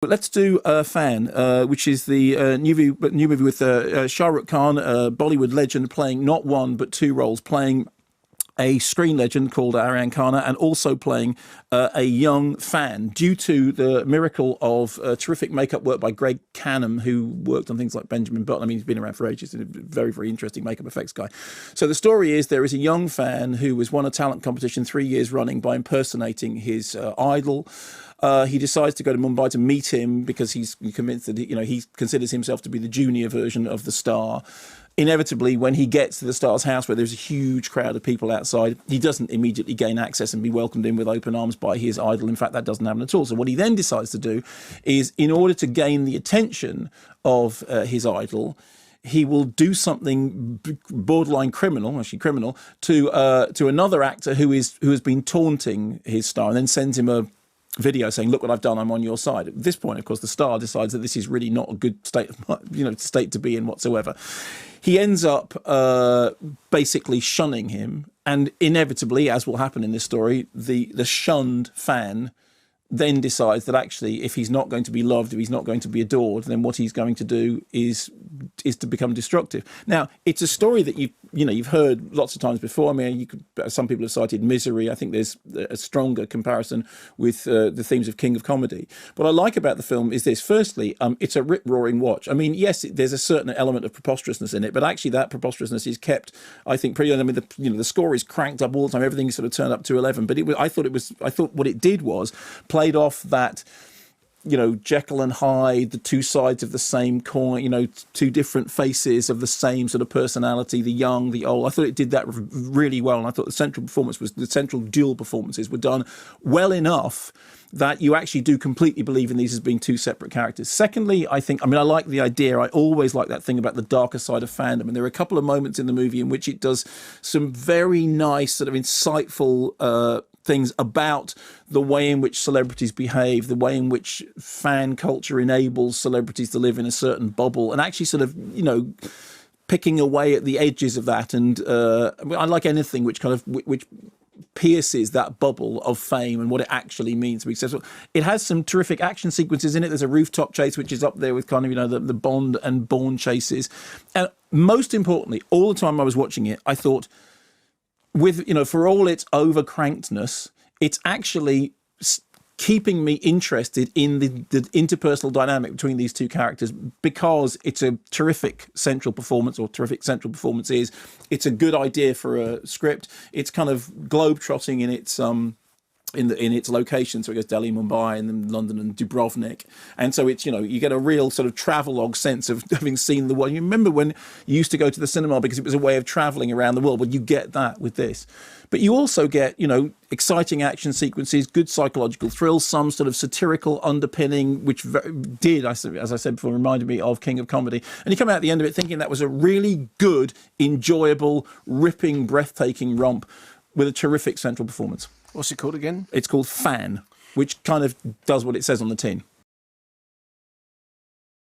But let's do Fan, which is the new movie with Shah Rukh Khan, a Bollywood legend, playing not one but two roles, playing a screen legend called Aryan Khanna, and also playing a young fan, due to the miracle of terrific makeup work by Greg Canham, who worked on things like Benjamin Button. I mean, he's been around for ages, and a very, very interesting makeup effects guy. So the story is there is a young fan who has won a talent competition 3 years running by impersonating his idol. He decides to go to Mumbai to meet him because he's convinced that he considers himself to be the junior version of the star. Inevitably, when he gets to the star's house, where there's a huge crowd of people outside, he doesn't immediately gain access and be welcomed in with open arms by his idol. In fact, that doesn't happen at all. So what he then decides to do is, in order to gain the attention of his idol, he will do something borderline criminal, actually criminal, to another actor who has been taunting his star, and then sends him a video saying, "Look what I've done, I'm on your side." At this point, of course, the star decides that this is really not a good state to be in whatsoever. He ends up basically shunning him, and inevitably, as will happen in this story, the shunned fan then decides that actually, if he's not going to be loved, if he's not going to be adored, then what he's going to do is to become destructive. Now, it's a story that you've heard lots of times before. I mean, some people have cited Misery. I think there's a stronger comparison with the themes of King of Comedy. What I like about the film is this. Firstly, it's a rip-roaring watch. I mean, yes, there's a certain element of preposterousness in it, but actually that preposterousness is kept, I think, pretty. I mean, the score is cranked up all the time. Everything's sort of turned up to 11. But I thought what it did was played off that, Jekyll and Hyde, the two sides of the same coin, two different faces of the same sort of personality, the young, the old. I thought it did that really well, and I thought the central dual performances were done well enough that you actually do completely believe in these as being two separate characters. Secondly, I like the idea. I always like that thing about the darker side of fandom, and there are a couple of moments in the movie in which it does some very nice, sort of insightful things about the way in which celebrities behave, the way in which fan culture enables celebrities to live in a certain bubble, and actually sort of, picking away at the edges of that. And I like anything which pierces that bubble of fame and what it actually means to be successful. It has some terrific action sequences in it. There's a rooftop chase, which is up there with kind of, the Bond and Bourne chases. And most importantly, all the time I was watching it, I thought, for all its over-crankedness, it's actually keeping me interested in the interpersonal dynamic between these two characters, because it's a terrific central performance, or terrific central performance is. It's a good idea for a script. It's kind of globetrotting in its in its location. So it goes Delhi, Mumbai, and then London and Dubrovnik. And so it's, you get a real sort of travelogue sense of having seen the world. You remember when you used to go to the cinema because it was a way of traveling around the world? Well, you get that with this. But you also get, exciting action sequences, good psychological thrills, some sort of satirical underpinning, which did, as I said before, reminded me of King of Comedy. And you come out at the end of it thinking that was a really good, enjoyable, ripping, breathtaking romp with a terrific central performance. What's it called again? It's called Fan, which kind of does what it says on the tin.